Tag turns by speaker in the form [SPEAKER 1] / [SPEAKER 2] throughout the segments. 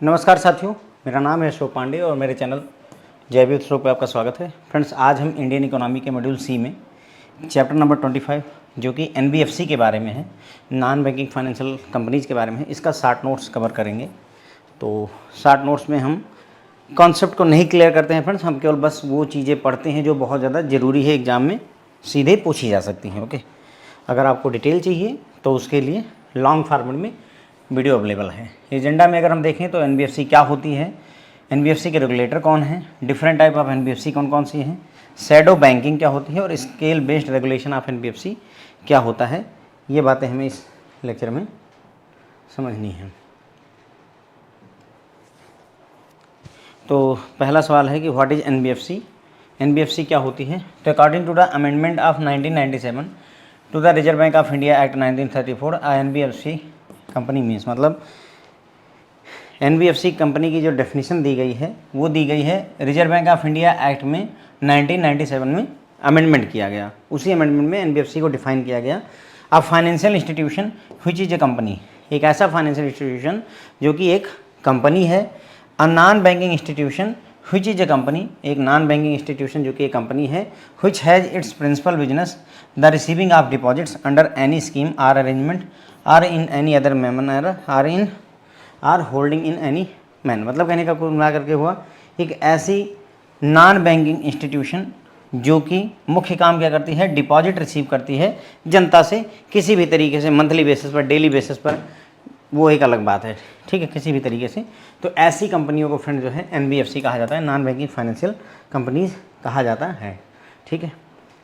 [SPEAKER 1] नमस्कार साथियों, मेरा नाम है अशोक पांडे और मेरे चैनल जैविक उत्सव पर आपका स्वागत है। फ्रेंड्स, आज हम इंडियन इकोनॉमी के मॉड्यूल सी में चैप्टर नंबर 25 जो कि एनबीएफसी के बारे में है, नॉन बैंकिंग फाइनेंशियल कंपनीज़ के बारे में है, इसका 60 नोट्स कवर करेंगे। तो 60 नोट्स में हम कॉन्सेप्ट को नहीं क्लियर करते हैं फ्रेंड्स, हम केवल बस वो चीज़ें पढ़ते हैं जो बहुत ज़्यादा ज़रूरी है, एग्ज़ाम में सीधे पूछी जा सकती हैं। ओके, अगर आपको डिटेल चाहिए तो उसके लिए लॉन्ग फॉर्मेट में वीडियो अवेलेबल है। एजेंडा में अगर हम देखें तो एनबीएफसी क्या होती है, एनबीएफसी के रेगुलेटर कौन है, डिफरेंट टाइप ऑफ एनबीएफसी कौन कौन सी हैं, शैडो बैंकिंग क्या होती है और scale based regulation of NBFC क्या होता है, ये बातें हमें इस लेक्चर में समझनी है। तो पहला सवाल है कि व्हाट इज़ एनबीएफसी, एनबीएफसी क्या होती है। तो according to the amendment of 1997 to the Reserve Bank of India Act 1934 NBFC company means, मतलब एनबीएफसी कंपनी की जो डेफिनेशन दी गई है वो दी गई है reserve Bank of India act में 1997 में अमेंडमेंट किया गया। उसी अमेंडमेंट में एनबीएफसी को डिफाइन किया गया। अब financial institution which is a company, एक ऐसा फाइनेंशियल इंस्टीट्यूशन जो कि एक कंपनी है। A non banking institution which is a company, एक नॉन बैंकिंग इंस्टीट्यूशन जो कि एक कंपनी है। Which has its principal business the receiving of deposits under any scheme or arrangement or in any other manner or holding in any man, मतलब कहने का कुल मिला करके हुआ एक ऐसी नॉन बैंकिंग इंस्टीट्यूशन जो कि मुख्य काम क्या करती है, डिपॉजिट रिसीव करती है जनता से किसी भी तरीके से, मंथली बेसिस पर, डेली बेसिस पर, वो एक अलग बात है, ठीक है, किसी भी तरीके से। तो ऐसी कंपनियों को फ्रेंड जो है एनबीएफसी कहा जाता है, नॉन बैंकिंग फाइनेंशियल कंपनीज कहा जाता है, ठीक है।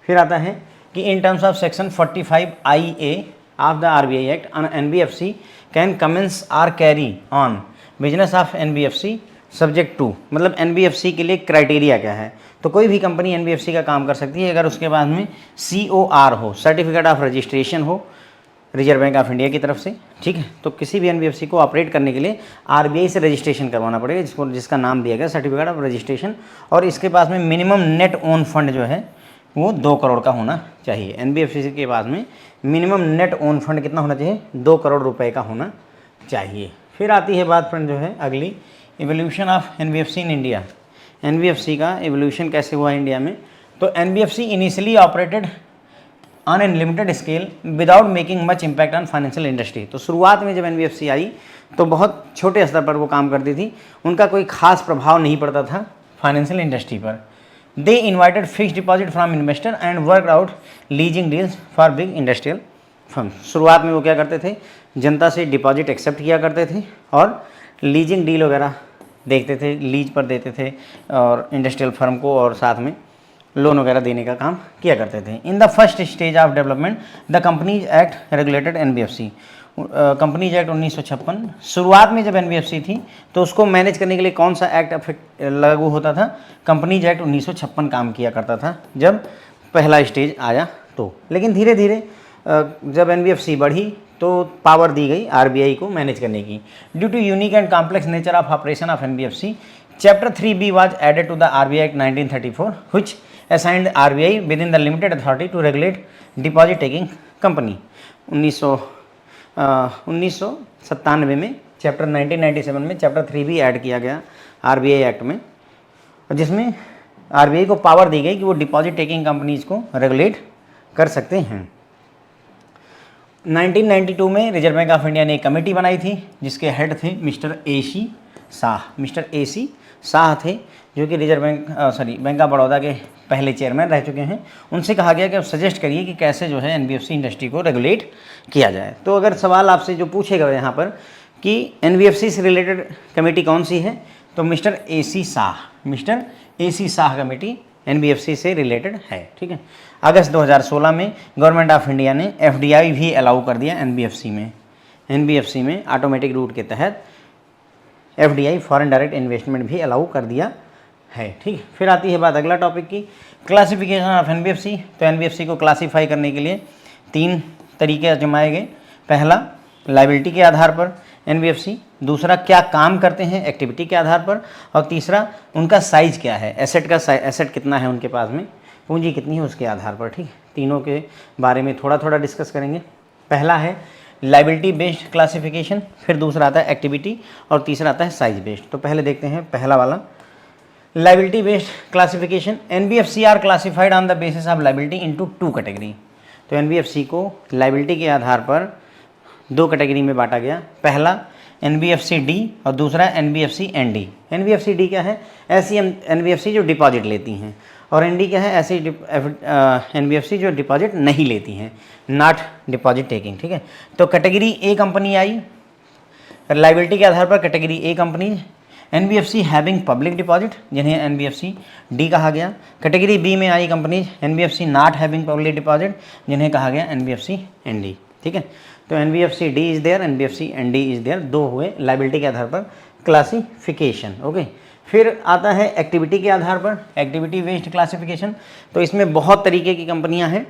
[SPEAKER 1] फिर आता है कि in terms of section 45 IA of the RBI Act, an NBFC can commence or carry on business of NBFC subject to, मतलब NBFC के लिए क्राइटेरिया क्या है। तो कोई भी कंपनी NBFC का काम कर सकती है अगर उसके बाद में COR हो, सर्टिफिकेट ऑफ रजिस्ट्रेशन हो रिजर्व बैंक ऑफ इंडिया की तरफ से, ठीक है। तो किसी भी एनबीएफसी को ऑपरेट करने के लिए आरबीआई से रजिस्ट्रेशन करवाना पड़ेगा, जिसका नाम दिया गया सर्टिफिकेट ऑफ रजिस्ट्रेशन, और इसके पास में मिनिमम नेट ओन फंड जो है वो 2 करोड़ का होना चाहिए। एनबीएफसी के पास में मिनिमम नेट ओन फंड कितना होना चाहिए, 2 करोड़ रुपए का होना चाहिए। फिर आती है बात फ्रेंड जो है अगली, evolution of NBFC in India. NBFC का एवोल्यूशन कैसे हुआ इंडिया में। तो NBFC initially operated on an limited scale without making much impact on financial industry. तो शुरुआत में जब एनबीएफसी आई तो बहुत छोटे स्तर पर वो काम करती थी, उनका कोई खास प्रभाव नहीं पड़ता था फाइनेंशियल इंडस्ट्री पर। They invited fix deposit from investor and work out leasing deals for big industrial firm. शुरुआत में वो क्या करते थे, जनता से डिपॉजिट एक्सेप्ट किया करते थे और लीजिंग डील वगैरह देखते थे, लीज पर देते थे और इंडस्ट्रियल फर्म को, और साथ में लोन वगैरह देने का काम किया करते थे। In the first stage of development the companies act regulated NBFC. Companies act 1956, शुरुआत में जब एनबीएफसी थी तो उसको मैनेज करने के लिए कौन सा एक्ट लागू होता था, कंपनीज एक्ट 1956 काम किया करता था जब पहला स्टेज आया तो। लेकिन धीरे धीरे जब एनबीएफसी बढ़ी तो पावर दी गई आरबीआई को मैनेज करने की। Due to unique and complex nature of operation of NBFC, chapter 3B was added to the RBI Act 1934 which assigned RBI within the limited authority to regulate deposit taking company। 1997 में chapter 1997 में chapter 3B add किया गया RBI act में, जिसमें RBI को power दी गई कि वो डिपॉजिट टेकिंग कंपनीज को रेगुलेट कर सकते हैं। 1992 में रिजर्व बैंक ऑफ इंडिया ने एक कमेटी बनाई थी जिसके हेड थे मिस्टर AC शाह थे, जो कि रिजर्व बैंक ऑफ बड़ौदा के पहले चेयरमैन रह चुके हैं। उनसे कहा गया कि आप सजेस्ट करिए कि कैसे जो है एनबीएफसी इंडस्ट्री को रेगुलेट किया जाए। तो अगर सवाल आपसे जो पूछेगा यहाँ पर कि एनबीएफसी से रिलेटेड कमेटी कौन सी है, तो mister AC Shah committee NBFC से रिलेटेड है, ठीक है। अगस्त 2016 में गवर्नमेंट ऑफ इंडिया ने FDI भी अलाउ कर दिया एनबीएफसी में ऑटोमेटिक रूट के तहत FDI फॉरेन डायरेक्ट इन्वेस्टमेंट भी अलाउ कर दिया है, ठीक। फिर आती है बात अगला टॉपिक की, क्लासिफिकेशन ऑफ एनबीएफसी। तो एनबीएफसी को क्लासीफाई करने के लिए 3 तरीके आजमाए गए। पहला, लायबिलिटी के आधार पर एनबीएफसी, दूसरा क्या काम करते हैं एक्टिविटी के आधार पर, और तीसरा उनका साइज क्या है, एसेट कितना है उनके पास में, पूंजी कितनी है उसके आधार पर, ठीक। तीनों के बारे में थोड़ा थोड़ा डिस्कस करेंगे। पहला है लाइबिलिटी बेस्ड क्लासिफिकेशन, फिर दूसरा आता है एक्टिविटी और तीसरा आता है साइज बेस्ड। तो पहले देखते हैं पहला वाला liability based classification. NBFC are classified on the basis of liability into 2 category. तो एनबीएफसी को लाइबिलिटी के आधार पर 2 कैटेगरी में बांटा गया। पहला एनबीएफसी डी और दूसरा एनबीएफसी एनडी। एनबीएफसी डी क्या है? ऐसी एनबीएफसी जो डिपॉजिट लेती हैं, और एनडी क्या है? ऐसी एनबीएफसी जो डिपॉजिट नहीं लेती हैं, नॉट डिपॉजिट टेकिंग। ठीक है, तो कैटेगरी ए कंपनी आई लाइबिलिटी के आधार पर, category A company NBFC having public deposit, जिन्हें एनबीएफसी डी कहा गया। कैटेगरी बी में आई companies NBFC not having public deposit, जिन्हें कहा गया एनबीएफसी एनडी। ठीक है, तो NBFC D is there, NBFC ND is there, 2 हुए लाइबिलिटी के आधार पर क्लासिफिकेशन। ओके, फिर आता है एक्टिविटी के आधार पर, एक्टिविटी बेस्ड क्लासिफिकेशन। तो इसमें बहुत तरीके की कंपनियां हैं,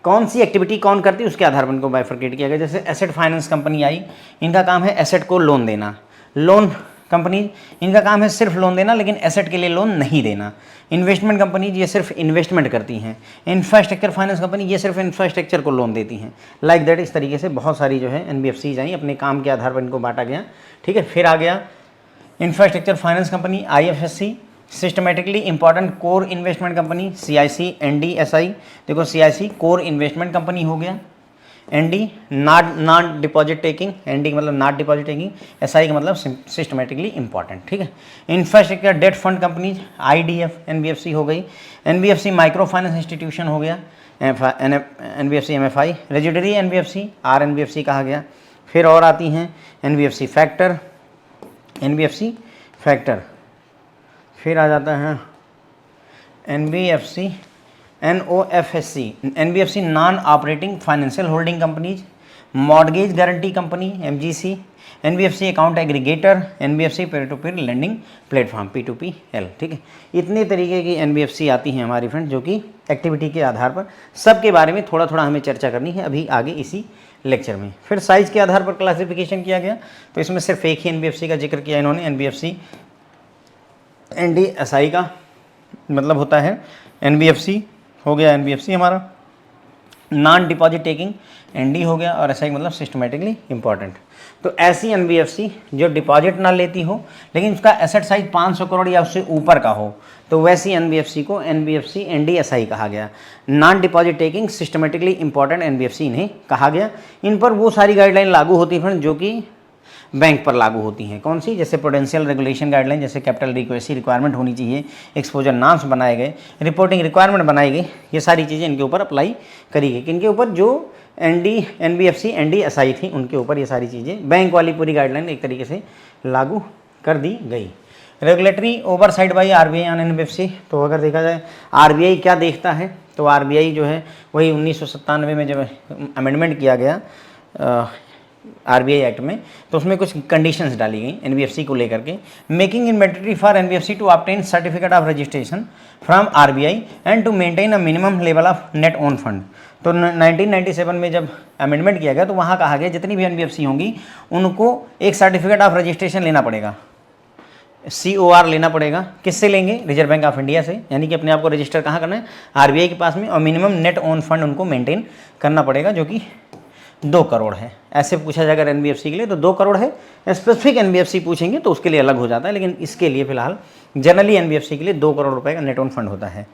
[SPEAKER 1] कौन सी एक्टिविटी कौन करती है उसके आधार पर इनको बाइफरकेट किया गया। जैसे एसेट फाइनेंस कंपनी आई, इनका काम है एसेट को लोन देना। लोन कंपनी, इनका काम है सिर्फ लोन देना, लेकिन एसेट के लिए लोन नहीं देना। इन्वेस्टमेंट कंपनी, ये सिर्फ इन्वेस्टमेंट करती हैं। इंफ्रास्ट्रक्चर फाइनेंस कंपनी, ये सिर्फ इंफ्रास्ट्रक्चर को लोन देती हैं। लाइक दैट, इस तरीके से बहुत सारी जो है एनबीएफसीज आई, अपने काम के आधार पर इनको बांटा गया। ठीक है, फिर आ गया infrastructure finance company IFSC, systematically important core investment company CIC NDSI. देखो सीआईसी कोर इन्वेस्टमेंट कंपनी हो गया, ND not deposit taking, ND का मतलब नॉट डिपॉजिट टेकिंग, एसआई का मतलब सिस्टमेटिकली इंपॉर्टेंट। ठीक है, infrastructure debt fund companies IDF NBFC हो गई, एनबीएफसी माइक्रो फाइनेंस इंस्टीट्यूशन हो गया NBFC MFI, residuary NBFC or NBFC कहा गया। फिर और आती हैं एनबीएफसी फैक्टर, एनबीएफसी फैक्टर, फिर आ जाता है NBFC NOFSC, NBFC non operating financial holding companies, mortgage guarantee company MGC, NBFC account aggregator, NBFC peer to peer lending platform P2PL। ठीक है, इतने तरीके की एनबीएफसी आती हैं हमारी फ्रेंड, जो कि एक्टिविटी के आधार पर, सबके बारे में थोड़ा थोड़ा हमें चर्चा करनी है अभी आगे इसी लेक्चर में। फिर साइज के आधार पर क्लासिफिकेशन किया गया, तो इसमें सिर्फ एक ही एनबीएफसी का जिक्र किया इन्होंने, एनबीएफसी एनडीएसआई का मतलब होता है एनबीएफसी हो गया, एनबीएफसी हमारा नॉन डिपॉजिट टेकिंग एनडी हो गया, और एसआई मतलब सिस्टमेटिकली इंपॉर्टेंट। तो ऐसी एनबीएफसी जो डिपॉजिट ना लेती हो लेकिन उसका एसेट साइज 500 करोड़ या उससे ऊपर का हो, तो वैसी एनबीएफसी को एनबीएफसी एनडीएसआई कहा गया। Non deposit taking systematically important NBFC इन्हें कहा गया। इन पर वो सारी गाइडलाइन लागू होती हैं जो कि बैंक पर लागू होती हैं। कौन सी? जैसे प्रूडेंशियल रेगुलेशन गाइडलाइन, जैसे कैपिटल रिक्वेसी रिक्वायरमेंट होनी चाहिए, एक्सपोजर नॉर्म्स बनाए गए, रिपोर्टिंग रिक्वायरमेंट बनाई गई, ये सारी चीज़ें इनके ऊपर अप्लाई करी गई। किनके ऊपर? जो एनबीएफसी एनडीएसआई थी उनके ऊपर ये सारी चीज़ें, बैंक वाली पूरी गाइडलाइन एक तरीके से लागू कर दी गई। Regulatory oversight by RBI on NBFC. तो अगर देखा जाए आरबीआई क्या देखता है, तो आरबीआई जो है वही 1997 में जब अमेंडमेंट किया गया आरबीआई एक्ट में, तो उसमें कुछ कंडीशंस डाली गई एनबीएफसी को लेकर के। Making in mandatory for NBFC to obtain certificate of registration from RBI and to maintain a minimum level of net own fund. तो 1997 में जब अमेंडमेंट किया गया तो वहाँ कहा गया जितनी भी एनबीएफसी होंगी उनको एक सर्टिफिकेट ऑफ रजिस्ट्रेशन लेना पड़ेगा, COR लेना पड़ेगा। किससे लेंगे? रिजर्व बैंक ऑफ इंडिया से, यानी कि अपने आप को रजिस्टर कहाँ करना है? आरबीआई के पास में। और मिनिमम नेट ओन फंड उनको मेंटेन करना पड़ेगा, जो कि 2 करोड़ है। ऐसे पूछा जाएगा एनबीएफसी के लिए तो 2 करोड़ है। स्पेसिफिक एनबीएफसी पूछेंगे तो उसके लिए अलग हो जाता है, लेकिन इसके लिए फिलहाल जनरली एनबीएफसी के लिए 2 करोड़ रुपए का नेट ओन फंड होता है।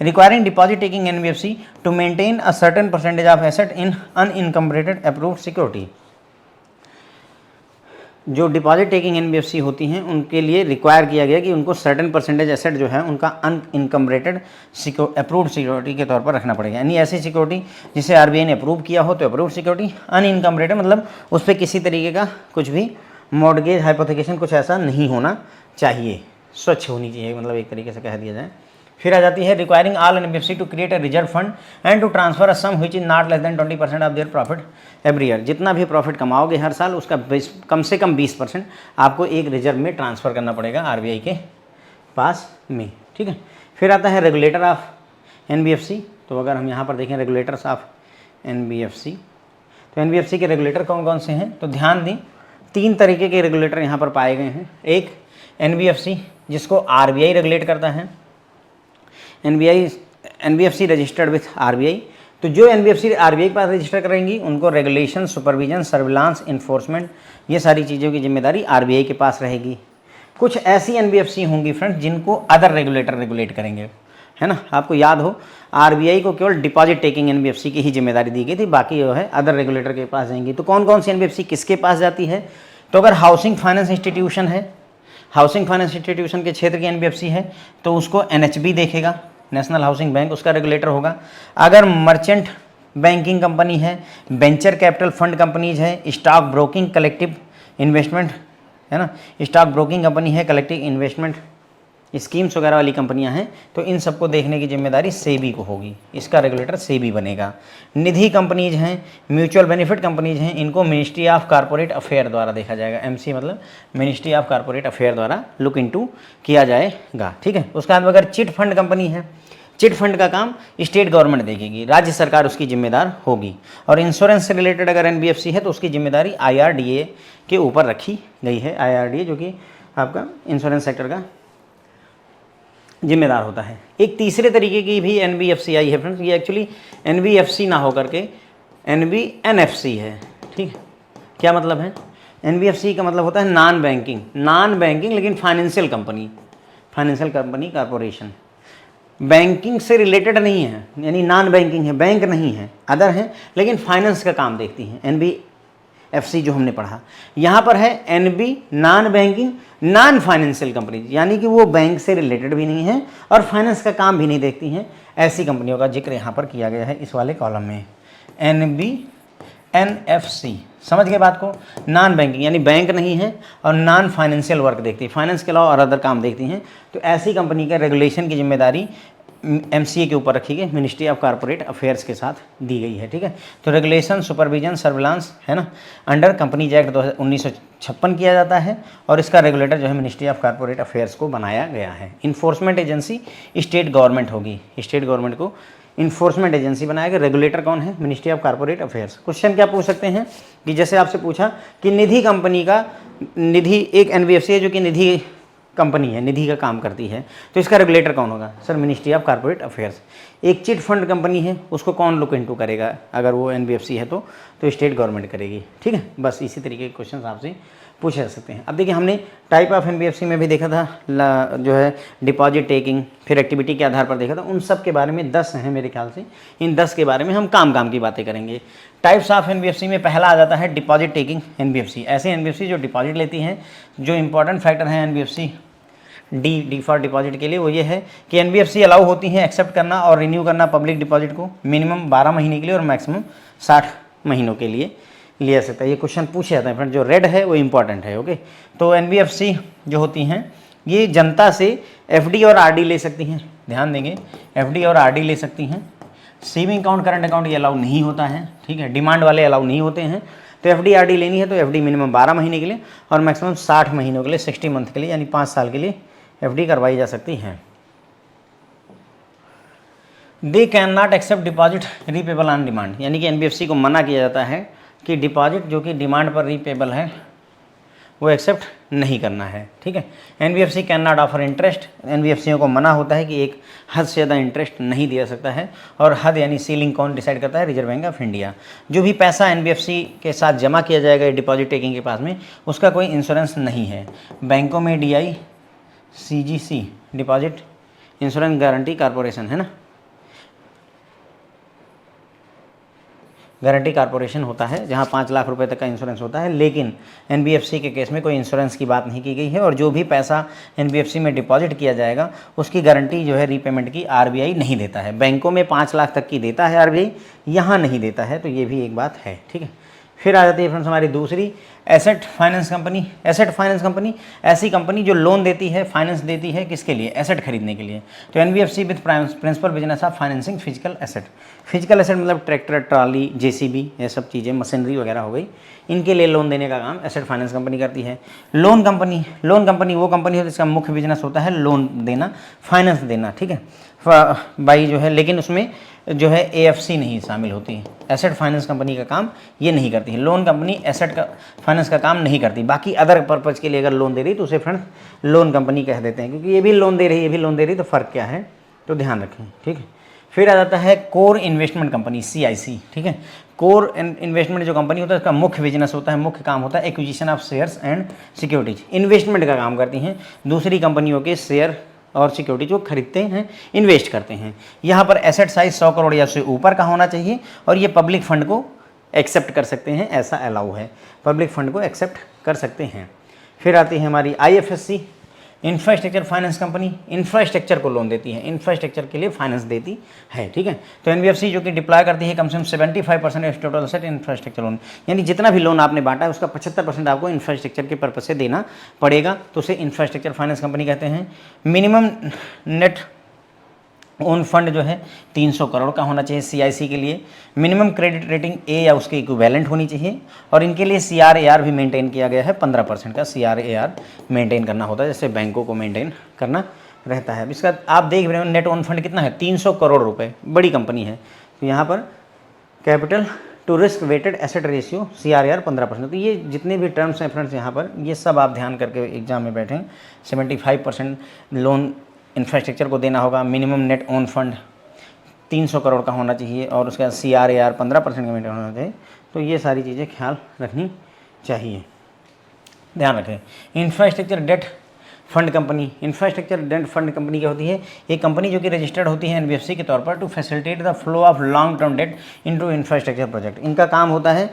[SPEAKER 1] Requiring deposit taking NBFC to maintain a certain percentage of asset in unencumbered approved security. जो डिपॉजिट टेकिंग एनबीएफसी होती हैं उनके लिए रिक्वायर किया गया कि उनको सर्टेन परसेंटेज एसेट जो है उनका अनइनकम्बरेटेड अप्रूव्ड सिक्योरिटी के तौर पर रखना पड़ेगा। यानी ऐसी सिक्योरिटी जिसे आरबीआई ने अप्रूव किया हो तो अप्रूव्ड सिक्योरिटी। अनइनकम्बरेटेड मतलब उस पर किसी तरीके का कुछ भी मॉर्गेज हाइपोथेकेशन कुछ ऐसा नहीं होना चाहिए, स्वच्छ होनी चाहिए, मतलब एक तरीके से कह दिया जाए। फिर आ जाती है requiring all NBFC to create a reserve fund and to transfer a sum which is not less than 20% of their profit every year. जितना भी प्रॉफिट कमाओगे हर साल उसका कम से कम 20% आपको एक रिजर्व में ट्रांसफ़र करना पड़ेगा आरबीआई के पास में। ठीक है, फिर आता है रेगुलेटर ऑफ एनबीएफसी। तो अगर हम यहाँ पर देखें रेगुलेटर्स ऑफ एनबीएफसी, तो एनबीएफसी के रेगुलेटर कौन कौन से हैं? तो ध्यान दें 3 तरीके के रेगुलेटर यहाँ पर पाए गए हैं। एक एनबीएफसी जिसको आरबीआई रेगुलेट करता है, एनबीएफसी रजिस्टर्ड विथ आरबीआई। तो जो एनबीएफसी आरबीआई के पास रजिस्टर करेंगी उनको रेगुलेशन, सुपरविजन, सर्विलांस, इन्फोर्समेंट, ये सारी चीज़ों की जिम्मेदारी आरबीआई के पास रहेगी। कुछ ऐसी एनबीएफसी होंगी फ्रेंड्स जिनको अदर रेगुलेटर रेगुलेट करेंगे, है ना। आपको याद हो आरबीआई को केवल डिपॉजिट टेकिंग एनबीएफसी की ही जिम्मेदारी दी गई थी, बाकी जो है अदर रेगुलेटर के पास जाएंगी। तो कौन कौन सी एनबीएफसी किसके पास जाती है? तो अगर हाउसिंग फाइनेंस इंस्टीट्यूशन है, हाउसिंग फाइनेंस इंस्टीट्यूशन के क्षेत्र की एनबीएफसी है तो उसको एनएचबी देखेगा, नेशनल हाउसिंग बैंक, उसका रेगुलेटर होगा। अगर मर्चेंट बैंकिंग कंपनी है, वेंचर कैपिटल फंड कंपनीज है, स्टॉक ब्रोकिंग, कलेक्टिव इन्वेस्टमेंट, है ना, स्टॉक ब्रोकिंग कंपनी है, कलेक्टिव इन्वेस्टमेंट स्कीम्स वगैरह वाली कंपनियां हैं, तो इन सबको देखने की जिम्मेदारी सेबी को होगी, इसका रेगुलेटर सेबी बनेगा। निधि कंपनीज हैं, म्यूचुअल बेनिफिट कंपनीज हैं, इनको मिनिस्ट्री ऑफ कॉर्पोरेट अफेयर द्वारा देखा जाएगा। एमसी मतलब मिनिस्ट्री ऑफ कॉर्पोरेट अफेयर द्वारा लुक इनटू किया जाएगा, ठीक है। उसके बाद अगर चिट फंड कंपनी है, चिट फंड का काम स्टेट गवर्नमेंट देखेगी, राज्य सरकार उसकी जिम्मेदार होगी। और इंश्योरेंस से रिलेटेड अगर एनबीएफसी है तो उसकी जिम्मेदारी आईआरडीए के ऊपर रखी गई है। आईआरडीए जो कि आपका इंश्योरेंस सेक्टर का जिम्मेदार होता है। एक तीसरे तरीके की भी एनबीएफसी आई है फ्रेंड्स, ये एक्चुअली एनबीएफसी ना होकर के एनबीएनएफसी है, ठीक है। क्या मतलब है? एनबीएफसी का मतलब होता है नॉन बैंकिंग, नॉन बैंकिंग लेकिन financial company, financial company corporation, banking से रिलेटेड नहीं है, यानी नॉन बैंकिंग है, बैंक नहीं है, अदर है लेकिन फाइनेंस का काम देखती हैं। एनबीएफसी जो हमने पढ़ा यहाँ पर है NB, non banking non financial company, यानी कि वो बैंक से रिलेटेड भी नहीं है और फाइनेंस का काम भी नहीं देखती हैं। ऐसी कंपनियों का जिक्र यहाँ पर किया गया है इस वाले कॉलम में। एनबीएनएफसी, समझ गए बात को? नॉन बैंकिंग यानी बैंक नहीं है और नॉन फाइनेंशियल वर्क देखती है, फाइनेंस के अलावा और अदर काम देखती हैं। तो ऐसी कंपनी का रेगुलेशन की जिम्मेदारी एमसीए के ऊपर रखी गई, मिनिस्ट्री ऑफ कॉर्पोरेट अफेयर्स के साथ दी गई है, ठीक है। तो रेगुलेशन, सुपरविजन, सर्विलांस, है ना, अंडर कंपनीज एक्ट 1956 किया जाता है और इसका रेगुलेटर जो है मिनिस्ट्री ऑफ कॉर्पोरेट अफेयर्स को बनाया गया है। इन्फोर्समेंट एजेंसी स्टेट गवर्नमेंट होगी, स्टेट गवर्नमेंट को इन्फोर्समेंट एजेंसी बनाया गया। रेगुलेटर कौन है? Ministry of corporate affairs. Question क्या पूछ सकते हैं कि जैसे आपसे पूछा कि निधि कंपनी का, निधि एक एनबीएफसी है जो कि निधि कंपनी है, निधि का काम करती है, तो इसका रेगुलेटर कौन होगा? Sir ministry of corporate affairs. एक चिट फंड कंपनी है, उसको कौन लुक इनटू करेगा? अगर वो एनबीएफसी है तो स्टेट गवर्नमेंट करेगी, ठीक है। बस इसी तरीके के क्वेश्चन आपसे पूछे जा सकते हैं। अब देखिए हमने टाइप ऑफ एनबीएफसी में भी देखा था, जो है डिपॉजिट टेकिंग, फिर एक्टिविटी के आधार पर देखा था। उन सब के बारे में 10 हैं मेरे ख्याल से, इन 10 के बारे में हम काम की बातें करेंगे। टाइप्स ऑफ एनबीएफसी में पहला आ जाता है डिपॉजिट टेकिंग एनबीएफसी। ऐसे एनबीएफसी जो डिपॉजिट लेती हैं, जो इंपॉर्टेंट फैक्टर है एनबीएफसी डी फॉर डिपॉजिट के लिए वो ये है कि एनबीएफसी अलाउ होती हैं एक्सेप्ट करना और रिन्यू करना पब्लिक डिपॉजिट को मिनिमम 12 महीने के लिए और मैक्सिमम 60 महीनों के लिए लिया सकता है। ये क्वेश्चन पूछे जाते हैं फ्रेंड, जो रेड है वो इंपॉर्टेंट है, ओके। तो एनबीएफसी जो होती हैं ये जनता से एफडी और आरडी ले सकती हैं, ध्यान देंगे, एफडी और आरडी ले सकती हैं। सेविंग अकाउंट, करंट अकाउंट ये अलाउ नहीं होता है, ठीक है। डिमांड वाले अलाउ नहीं होते हैं। तो एफडी आरडी लेनी है तो एफडी मिनिमम 12 महीने के लिए और मैक्सिमम 60 महीनों के लिए, 60 मंथ के लिए, यानी 5 साल के लिए एफडी करवाई जा सकती हैं। They can not accept deposit repayable on demand, यानी कि एनबीएफसी को मना किया जाता है कि डिपॉजिट जो कि डिमांड पर रीपेबल है वो एक्सेप्ट नहीं करना है, ठीक है। NBFC can not offer interest, एनबीएफसीओं को मना होता है कि एक हद से ज़्यादा इंटरेस्ट नहीं दिया सकता है। और हद यानी सीलिंग कौन डिसाइड करता है? Reserve Bank of India. जो भी पैसा एनबीएफसी के साथ जमा किया जाएगा डिपॉजिट टेकिंग के पास में, उसका कोई इंश्योरेंस नहीं है। बैंकों में DI, CGC deposit insurance guarantee corporation, है ना, गारंटी कॉर्पोरेशन होता है जहां 5 लाख रुपए तक का इंश्योरेंस होता है। लेकिन एनबीएफसी के केस में कोई इंश्योरेंस की बात नहीं की गई है और जो भी पैसा एनबीएफसी में डिपॉजिट किया जाएगा उसकी गारंटी जो है रीपेमेंट की आरबीआई नहीं देता है। बैंकों में 5 लाख तक की देता है आरबीआई, यहाँ नहीं देता है, तो ये भी एक बात है, ठीक है। फिर आ जाती है फ्रेंड्स हमारी दूसरी asset finance company. Asset finance company ऐसी कंपनी जो लोन देती है, फाइनेंस देती है, किसके लिए? एसेट खरीदने के लिए। तो NBFC with principal business of financing physical asset. Physical asset मतलब ट्रैक्टर, ट्रॉली, जेसीबी, ये सब चीज़ें, मशीनरी वगैरह हो गई, इनके लिए लोन देने का काम एसेट फाइनेंस कंपनी करती है। लोन कंपनी वो कंपनी है जिसका मुख्य बिजनेस होता है लोन देना, फाइनेंस देना, ठीक है, बाई जो है, लेकिन उसमें जो है एएफसी नहीं शामिल होती है। एसेट फाइनेंस कंपनी का काम ये नहीं करती है। लोन कंपनी एसेट का फाइनेंस का काम नहीं करती। बाकी अदर पर्पज के लिए अगर लोन दे रही तो उसे फ्रेंड्स लोन कंपनी कह देते हैं, क्योंकि ये भी लोन दे रही है, ये भी लोन दे रही, तो फ़र्क क्या है, तो ध्यान रखें, ठीक है। फिर आ जाता है कोर इन्वेस्टमेंट कंपनी, CIC, ठीक है। कोर इन्वेस्टमेंट जो कंपनी होता है इसका मुख्य बिजनेस होता है, मुख्य काम होता है acquisition of shares and securities, investment का काम करती हैं, दूसरी कंपनियों के शेयर और सिक्योरिटी जो खरीदते हैं, इन्वेस्ट करते हैं। यहाँ पर एसेट साइज 100 करोड़ या उससे ऊपर का होना चाहिए और ये पब्लिक फंड को एक्सेप्ट कर सकते हैं, ऐसा अलाउ है, पब्लिक फंड को एक्सेप्ट कर सकते हैं। फिर आती है हमारी IFSC, infrastructure finance company, infrastructure को लोन देती है, इंफ्रास्ट्रक्चर के लिए फाइनेंस देती है, ठीक है। तो NBFC जो कि डिप्लॉय करती है कम से कम 75% of total asset infrastructure loan, यानी जितना भी लोन आपने बांटा है उसका 75% आपको इंफ्रास्ट्रक्चर के पर्पज से देना पड़ेगा, तो उसे इंफ्रास्ट्रक्चर फाइनेंस कंपनी कहते हैं। मिनिमम नेट ओन फंड जो है 300 करोड़ का होना चाहिए CIC के लिए। मिनिमम क्रेडिट रेटिंग A या उसके इक्विवेलेंट होनी चाहिए और इनके लिए CRAR भी मेंटेन किया गया है, 15% का CRAR मेंटेन करना होता है, जैसे बैंकों को मेंटेन करना रहता है। इसका आप देख रहे हो नेट ओन फंड कितना है, 300 करोड़ रुपये, बड़ी कंपनी है। तो यहाँ पर capital to risk weighted asset ratio CRAR 15%। तो ये जितने भी टर्म्स हैं फ्रेंड्स यहाँ पर, ये सब आप ध्यान करके एग्जाम में बैठें। 75% लोन इंफ्रास्ट्रक्चर को देना होगा, minimum net own fund 300 crore का होना चाहिए और उसका CRAR 15% का मेंटेन होना चाहिए। तो ये सारी चीज़ें ख्याल रखनी चाहिए, ध्यान रखें। Infrastructure debt fund company, infrastructure debt fund company क्या होती है, एक कंपनी जो कि रजिस्टर्ड होती है NBFC के तौर पर to facilitate the flow of long term debt into infrastructure project. इनका काम होता है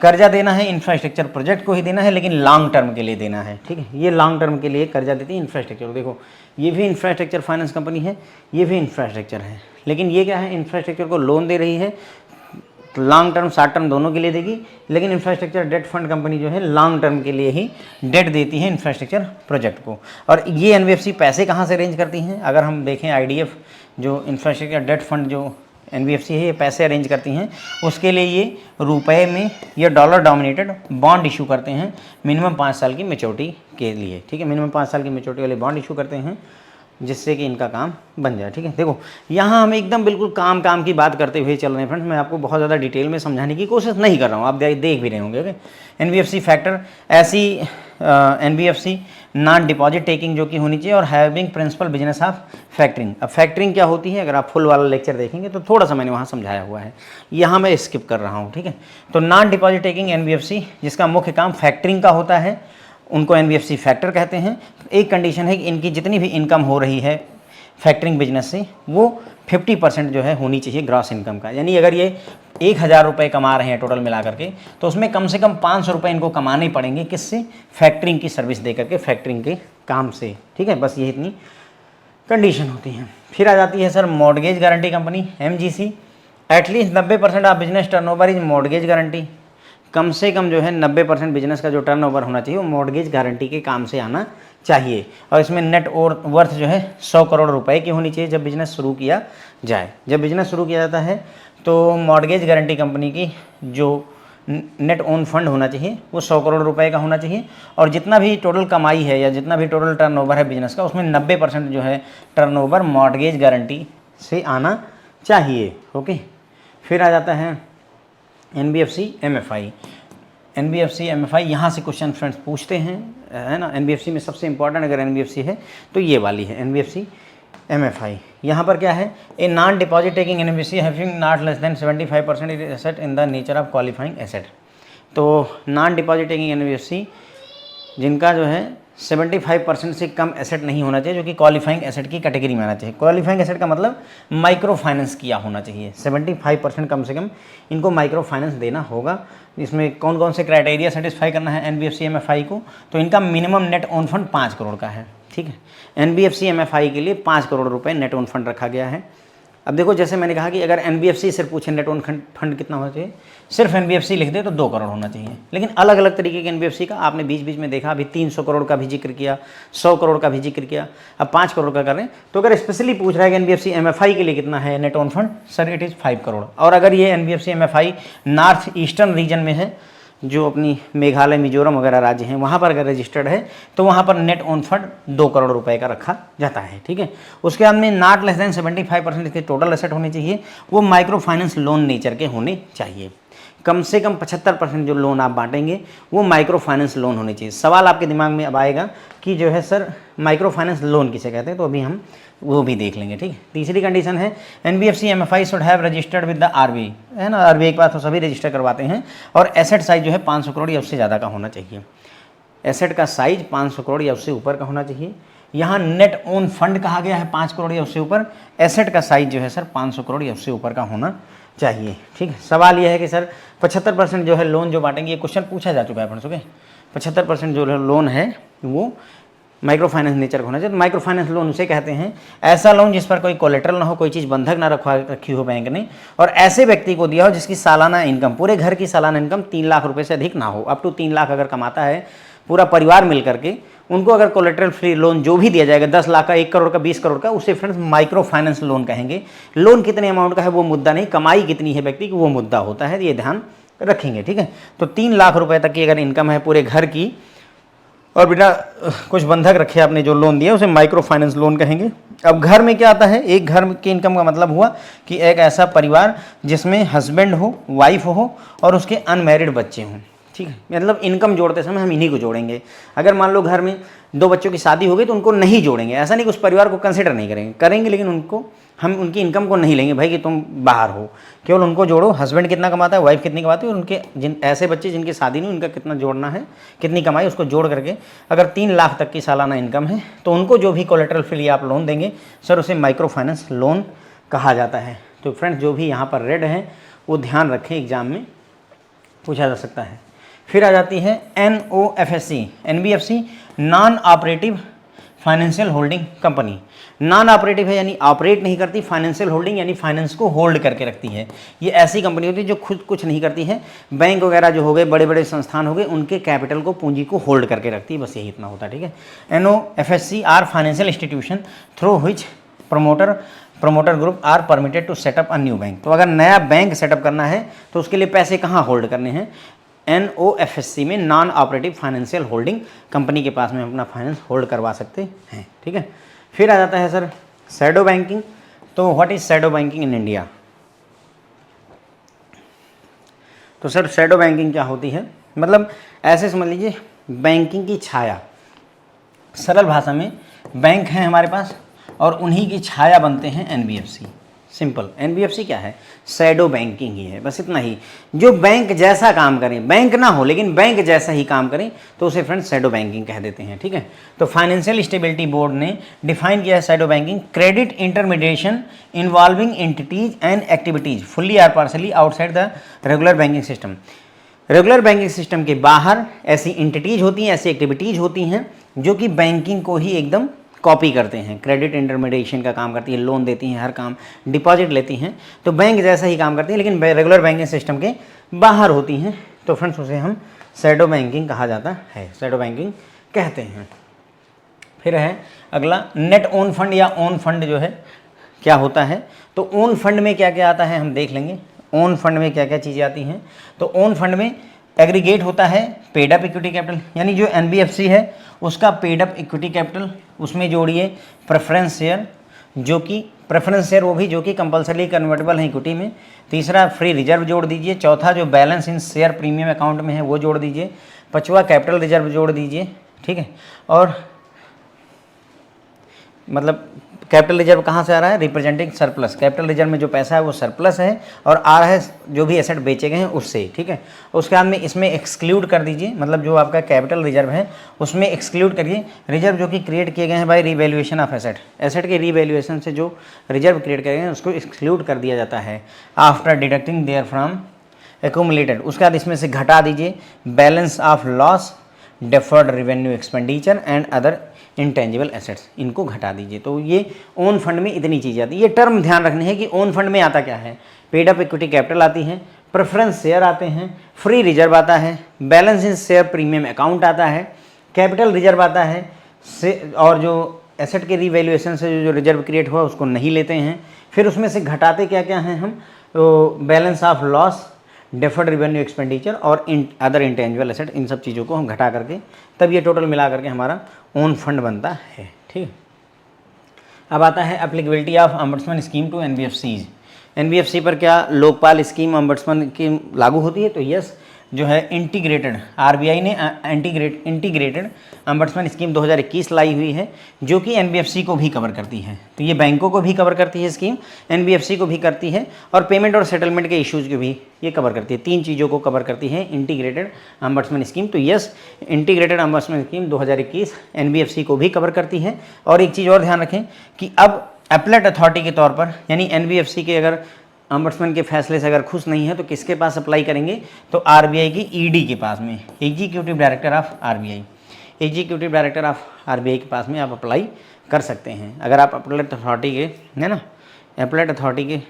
[SPEAKER 1] कर्जा देना है, इंफ्रास्ट्रक्चर प्रोजेक्ट को ही देना है, लेकिन लॉन्ग टर्म के लिए देना है, ठीक है। ये लॉन्ग टर्म के लिए कर्जा देती है इंफ्रास्ट्रक्चर। देखो ये भी इंफ्रास्ट्रक्चर फाइनेंस कंपनी है, ये भी इंफ्रास्ट्रक्चर है, लेकिन ये क्या है, इंफ्रास्ट्रक्चर को लोन दे रही है, लॉन्ग टर्म शॉर्ट टर्म दोनों के लिए देगी, लेकिन इंफ्रास्ट्रक्चर डेट फंड कंपनी जो है लॉन्ग टर्म के लिए ही डेट देती है इंफ्रास्ट्रक्चर प्रोजेक्ट को। और ये NBFC पैसे कहाँ से अरेंज करती हैं, अगर हम देखें IDF जो इंफ्रास्ट्रक्चर डेट फंड जो NBFC है, ये पैसे अरेंज करती हैं, उसके लिए ये रुपए में या डॉलर डोमिनेटेड बॉन्ड इशू करते हैं मिनिमम 5 साल की मैच्योरिटी के लिए, ठीक है। मिनिमम 5 साल की मैच्योरिटी वाले बॉन्ड इशू करते हैं जिससे कि इनका काम बन जाए, ठीक है। देखो यहाँ हम एकदम बिल्कुल काम की बात करते हुए चल रहे हैं फ्रेंड्स, मैं आपको बहुत ज़्यादा डिटेल में समझाने की कोशिश नहीं कर रहा हूँ, आप देख भी रहे होंगे। ओके, NBFC फैक्टर, ऐसी NBFC नॉन डिपॉजिट टेकिंग जो कि होनी चाहिए और having principal business of factoring. अब फैक्टरिंग क्या होती है, अगर आप फुल वाला लेक्चर देखेंगे तो थोड़ा सा मैंने वहाँ समझाया हुआ है, यहाँ मैं स्किप कर रहा हूँ, ठीक है। तो नॉन डिपॉजिट टेकिंग NBFC जिसका मुख्य काम फैक्टरिंग का होता है, उनको NBFC फैक्टर कहते हैं। एक कंडीशन है कि इनकी जितनी भी इनकम हो रही है फैक्टरिंग बिजनेस से वो 50% जो है होनी चाहिए ग्रॉस इनकम का, यानी अगर ये 1000 रुपये कमा रहे हैं टोटल मिला करके, तो उसमें कम से कम 500 रुपये इनको कमाने पड़ेंगे, किससे, फैक्टरिंग की सर्विस दे करके, फैक्टरिंग के काम से, ठीक है। बस ये इतनी कंडीशन होती हैं। फिर आ जाती है sir mortgage guarantee company MGC, at least 90% of business turnover is mortgage guarantee. कम से कम जो है 90% बिजनेस का जो टर्नओवर होना चाहिए वो मॉर्गेज गारंटी के काम से आना चाहिए, और इसमें नेट और वर्थ जो है 100 करोड़ रुपए की होनी चाहिए जब बिजनेस शुरू किया जाए। जब बिजनेस शुरू किया जाता है तो मॉर्गेज गारंटी कंपनी की जो नेट ओन फंड होना चाहिए वो 100 करोड़ रुपए का होना चाहिए, और जितना भी टोटल कमाई है या जितना भी टोटल टर्नओवर है बिजनेस का, उसमें 90% जो है टर्नओवर मॉर्गेज गारंटी से आना चाहिए। ओके, फिर आ जाता है NBFC MFI। NBFC MFI यहाँ से क्वेश्चन फ्रेंड्स पूछते हैं, है ना। NBFC में सबसे इंपॉर्टेंट अगर NBFC है तो ये वाली है NBFC MFI। यहाँ पर क्या है, a non deposit taking NBFC having not less then 75% asset in the nature of qualifying asset. तो नॉन डिपॉजिट टेकिंग NBFC जिनका जो है 75% से कम एसेट नहीं होना चाहिए, जो कि क्वालिफाइंग एसेट की कैटेगरी में आना चाहिए। क्वालिफाइंग एसेट का मतलब माइक्रो फाइनेंस किया होना चाहिए, 75% कम से कम इनको माइक्रो फाइनेंस देना होगा। इसमें कौन कौन से क्राइटेरिया सेटिस्फाई करना है NBFC MFI को, तो इनका minimum net own fund 5 crore का है, ठीक है। NBFC MFI के लिए 5 करोड़ रुपए नेट ओन फंड रखा गया है। अब देखो जैसे मैंने कहा कि अगर NBFC सिर्फ पूछे नेट ओन फंड कितना होना चाहिए, सिर्फ NBFC लिख दे तो 2 करोड़ होना चाहिए, लेकिन अलग अलग तरीके के NBFC का आपने बीच बीच में देखा, अभी 300 करोड़ का भी जिक्र किया, 100 करोड़ का भी जिक्र किया, अब 5 करोड़ का कर रहे हैं। तो अगर स्पेशली पूछ रहा है कि NBFC MFI के लिए कितना है net own fund, sir it is 5 crore. और अगर ये NBFC MFI north eastern region में है, जो अपनी मेघालय मिजोरम वगैरह राज्य हैं, वहाँ पर अगर रजिस्टर्ड है तो वहाँ पर नेट ओन फंड 2 करोड़ रुपए का रखा जाता है, ठीक है। उसके बाद में नॉट लेस देन 75% इसके टोटल एसेट होने चाहिए, वो माइक्रो फाइनेंस लोन नेचर के होने चाहिए। कम से कम 75% जो लोन आप बांटेंगे वो माइक्रो फाइनेंस लोन होने चाहिए। सवाल आपके दिमाग में अब आएगा कि जो है सर माइक्रो फाइनेंस लोन किसे कहते हैं, तो अभी हम वो भी देख लेंगे, ठीक है। तीसरी कंडीशन है NBFC MFI should have registered with the RBI, है ना, आरबीआई के पास तो सभी रजिस्टर करवाते हैं, और एसेट साइज जो है 500 करोड़ या उससे ज़्यादा का होना चाहिए। एसेट का साइज 500 करोड़ या उससे ऊपर का होना चाहिए। यहाँ नेट ओन फंड कहा गया है 5 करोड़ या उससे ऊपर, एसेट का साइज जो है सर 500 करोड़ या उससे ऊपर का होना चाहिए, ठीक है। सवाल यह है कि सर 75% जो है लोन जो बांटेंगे, ये क्वेश्चन पूछा जा चुका है फ्रेंड्स, ओके। 75% जो लोन है वो माइक्रो फाइनेंस नेचर का होना चाहिए। तो माइक्रो फाइनेंस लोन उसे कहते हैं ऐसा लोन जिस पर कोई कोलेटरल ना हो, कोई चीज़ बंधक ना रखी हो बैंक ने, और ऐसे व्यक्ति को दिया हो जिसकी सालाना इनकम, पूरे घर की सालाना इनकम 3 लाख रुपए से अधिक ना हो। अप टू 3 लाख अगर कमाता है पूरा परिवार मिल करके, उनको अगर कोलेटरल फ्री लोन जो भी दिया जाएगा 10 लाख का, 1 करोड़ का, 20 करोड़ का, उसे फ्रेंड्स माइक्रो फाइनेंस लोन कहेंगे। लोन कितने अमाउंट का है वो मुद्दा नहीं, कमाई कितनी है व्यक्ति की वो मुद्दा होता है, ये ध्यान रखेंगे, ठीक है। तो 3 लाख रुपए तक की अगर इनकम है पूरे घर की और बिना कुछ बंधक रखे आपने जो लोन दिया उसे माइक्रो फाइनेंस लोन कहेंगे। अब घर में क्या आता है, एक घर की इनकम का मतलब हुआ कि एक ऐसा परिवार जिसमें हस्बैंड हो, वाइफ हो और उसके अनमैरिड बच्चे हों, ठीक है। मतलब इनकम जोड़ते समय हम इन्हीं को जोड़ेंगे। अगर मान लो घर में 2 बच्चों की शादी हो गई तो उनको नहीं जोड़ेंगे, ऐसा नहीं कि उस परिवार को कंसिडर नहीं करेंगे, लेकिन उनको हम उनकी इनकम को नहीं लेंगे भाई कि तुम बाहर हो, केवल उनको जोड़ो। हस्बैंड कितना कमाता है, वाइफ कितनी कमाती है, और उनके ऐसे बच्चे जिनकी शादी नहीं, उनका कितना जोड़ना है, कितनी कमाई, उसको जोड़ करके अगर 3 लाख तक की सालाना इनकम है तो उनको जो भी कोलेटरल फ्री आप लोन देंगे सर उसे माइक्रो फाइनेंस लोन कहा जाता है। तो फ्रेंड्स जो भी यहाँ पर रेड है वो ध्यान रखें, एग्जाम में पूछा जा सकता है। फिर आ जाती है NOFSC, NBFC, non operative financial holding company. Non operative है यानी ऑपरेट नहीं करती, फाइनेंशियल होल्डिंग यानी फाइनेंस को होल्ड करके रखती है। ये ऐसी कंपनी होती है जो खुद कुछ नहीं करती है, बैंक वगैरह जो हो गए, बड़े बड़े संस्थान हो गए, उनके कैपिटल को, पूंजी को होल्ड करके रखती है, बस यही इतना होता है, ठीक है। NOFSC are financial institution through which promoter group are permitted to set up a new bank. तो अगर नया बैंक सेटअप करना है तो उसके लिए पैसे कहाँ होल्ड करने हैं, NOFSC में, non operative financial holding company के पास में अपना फाइनेंस होल्ड करवा सकते हैं, ठीक है। फिर आ जाता है सर शैडो बैंकिंग। तो what is shadow banking in India. तो सर शैडो बैंकिंग क्या होती है, मतलब ऐसे समझ लीजिए बैंकिंग की छाया, सरल भाषा में बैंक हैं हमारे पास और उन्हीं की छाया बनते हैं NBFC। सिंपल, NBFC क्या है, शैडो बैंकिंग ही है, बस इतना ही। जो बैंक जैसा काम करें, बैंक ना हो लेकिन बैंक जैसा ही काम करें तो उसे फ्रेंड्स शैडो बैंकिंग कह देते हैं, ठीक है। तो फाइनेंशियल स्टेबिलिटी बोर्ड ने डिफाइन किया है shadow banking, credit intermediation involving entities and activities fully और partially outside the regular banking system. Regular banking system के बाहर ऐसी एंटिटीज होती हैं, ऐसी एक्टिविटीज होती हैं जो कि बैंकिंग को ही एकदम कॉपी करते हैं। क्रेडिट इंटरमीडिएशन का काम करती है, लोन देती हैं, हर काम, डिपॉजिट लेती हैं, तो बैंक जैसा ही काम करती हैं लेकिन रेगुलर बैंकिंग सिस्टम के बाहर होती हैं। तो फ्रेंड्स उसे हम शैडो बैंकिंग कहा जाता है, शैडो बैंकिंग कहते हैं। फिर है अगला नेट ओन फंड या ओन फंड जो है क्या होता है। तो ओन फंड में क्या क्या आता है हम देख लेंगे। ओन फंड में क्या क्या चीज़ें आती हैं। तो ओन फंड में एग्रीगेट होता है पेड अप इक्विटी कैपिटल, यानी जो NBFC है उसका पेड अप इक्विटी कैपिटल, उसमें जोड़िए प्रेफरेंस शेयर, जो कि प्रेफरेंस शेयर वो भी जो कि कंपलसरी कन्वर्टेबल है इक्विटी में। तीसरा फ्री रिजर्व जोड़ दीजिए। चौथा जो बैलेंस इन शेयर प्रीमियम अकाउंट में है वो जोड़ दीजिए। पांचवा कैपिटल रिजर्व जोड़ दीजिए, ठीक है। और मतलब कैपिटल रिजर्व कहाँ से आ रहा है, रिप्रेजेंटिंग सरप्लस। कैपिटल रिजर्व में जो पैसा है वो सरप्लस है और आ रहा है जो भी एसेट बेचे गए हैं उससे, ठीक है। उसके बाद में इसमें एक्सक्लूड कर दीजिए, मतलब जो आपका कैपिटल रिजर्व है उसमें एक्सक्लूड करिए रिजर्व जो कि क्रिएट किए गए हैं by revaluation of asset. Asset के रीवैल्यूएशन से जो रिजर्व क्रिएट किए गए हैं उसको एक्सक्लूड कर दिया जाता है after deducting their from accumulated. उसके बाद इसमें से घटा दीजिए balance of loss, deferred revenue expenditure and other intangible assets, इनको घटा दीजिए। तो ये ओन फंड में इतनी चीज़ें आती है। ये टर्म ध्यान रखने हैं कि ओन फंड में आता क्या है। पेड अप इक्विटी कैपिटल आती है, प्रेफरेंस शेयर आते हैं, फ्री रिजर्व आता है, बैलेंस इन शेयर प्रीमियम अकाउंट आता है, कैपिटल रिजर्व आता है और जो एसेट के रीवैल्यूएशन से जो रिजर्व क्रिएट हुआ उसको नहीं लेते हैं। फिर उसमें से घटाते क्या क्या हैं हम, तो balance of loss, deferred revenue expenditure और अदर इंटेंजिबल एसेट, इन सब चीज़ों को हम घटा करके तब ये टोटल मिला करके हमारा ओन फंड बनता है, ठीक है। अब आता है applicability of ombudsman scheme to NBFCs। NBFC पर क्या लोकपाल स्कीम अम्बड्समैन की लागू होती है? तो यस, जो है इंटीग्रेटेड, आरबीआई ने इंटीग्रेटेड अम्बड्समैन स्कीम 2021 लाई हुई है, जो कि एनबीएफसी को भी कवर करती है। तो ये बैंकों को भी कवर करती है स्कीम, एनबीएफसी को भी करती है, और पेमेंट और सेटलमेंट के इश्यूज़ को भी ये कवर करती है। 3 चीज़ों को कवर करती है इंटीग्रेटेड अम्बड्समैन स्कीम। तो यस, इंटीग्रेटेड अम्बड्समैन स्कीम 2021 एनबीएफसी को भी कवर करती है। और एक चीज़ और ध्यान रखें कि अब एपलेट अथॉरिटी के तौर पर, यानी एनबीएफसी के अगर अम्बड्समैन के फैसले से अगर खुश नहीं है तो किसके पास अप्लाई करेंगे? तो आरबीआई की ईडी के पास में, executive director of RBI, executive director of RBI के पास में आप अप्लाई कर सकते हैं। अगर आप एपलेट अथॉरिटी के, है ना, एपलेट अथॉरिटी के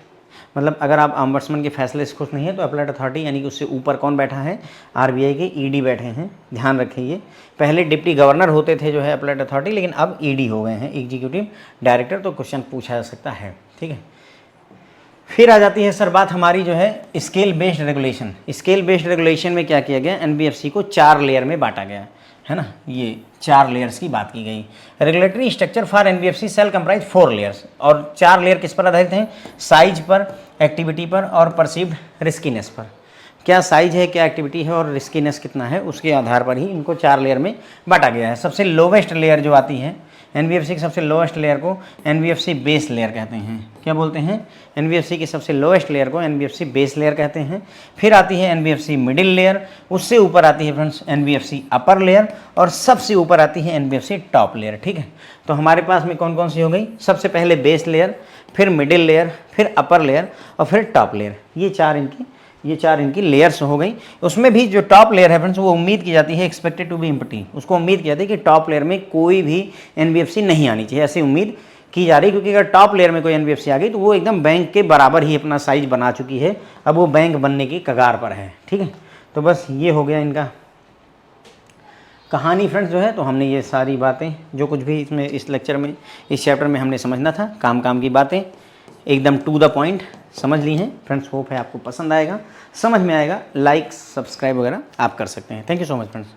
[SPEAKER 1] मतलब अगर आप अम्बड्समैन के फैसले से खुश नहीं है तो एपलेट अथॉरिटी यानी कि उससे ऊपर कौन बैठा है? आरबीआई के ईडी बैठे हैं। ध्यान रखिए, पहले डिप्टी गवर्नर होते थे जो है एपलेट अथॉरिटी, लेकिन अब ईडी हो गए हैं, एग्जीक्यूटिव डायरेक्टर। तो क्वेश्चन पूछा जा सकता है, ठीक है। फिर आ जाती है सर बात हमारी जो है scale based regulation. Scale based regulation में क्या किया गया? एनबीएफसी को 4 लेयर में बांटा गया है ना, ये 4 लेयर्स की बात की गई। Regulatory structure for NBFC shall comprise 4 layers, और 4 लेयर किस पर आधारित हैं? साइज पर, एक्टिविटी पर और परसीव्ड रिस्कीनेस पर। क्या साइज है, क्या एक्टिविटी है और रिस्कीनेस कितना है, उसके आधार पर ही इनको 4 लेयर में बांटा गया है। सबसे लोवेस्ट लेयर जो आती है एनबीएफसी की, सबसे लोवेस्ट लेयर को एनबीएफसी बेस लेयर कहते हैं। क्या बोलते हैं? एनबीएफसी की सबसे लोवेस्ट लेयर को एनबीएफसी बेस लेयर कहते हैं। फिर आती है एनबीएफसी मिडिल लेयर, उससे ऊपर आती है फ्रेंड्स एनबीएफसी अपर लेयर, और सबसे ऊपर आती है एनबीएफसी टॉप लेयर, ठीक है। तो हमारे पास में कौन कौन सी हो गई? सबसे पहले बेस लेयर, फिर मिडिल लेयर, फिर अपर लेयर और फिर टॉप लेयर। ये चार इनकी लेयर्स हो गई। उसमें भी जो टॉप लेयर है फ्रेंड्स, वो उम्मीद की जाती है, एक्सपेक्टेड टू बी एम्प्टी, उसको उम्मीद की जाती है कि टॉप लेयर में कोई भी एनबीएफसी नहीं आनी चाहिए, ऐसी उम्मीद की जा रही है। क्योंकि अगर टॉप लेयर में कोई एनबीएफसी आ गई तो वो एकदम बैंक के बराबर ही अपना साइज बना चुकी है, अब वो बैंक बनने की कगार पर है, ठीक है। तो बस ये हो गया इनका कहानी फ्रेंड्स जो है। तो हमने ये सारी बातें जो कुछ भी इसमें इस लेक्चर में, इस चैप्टर में हमने समझना था, काम की बातें एकदम टू द पॉइंट समझ ली हैं फ्रेंड्स। होप है आपको पसंद आएगा, समझ में आएगा। लाइक, सब्सक्राइब वगैरह आप कर सकते हैं। Thank you so much friends.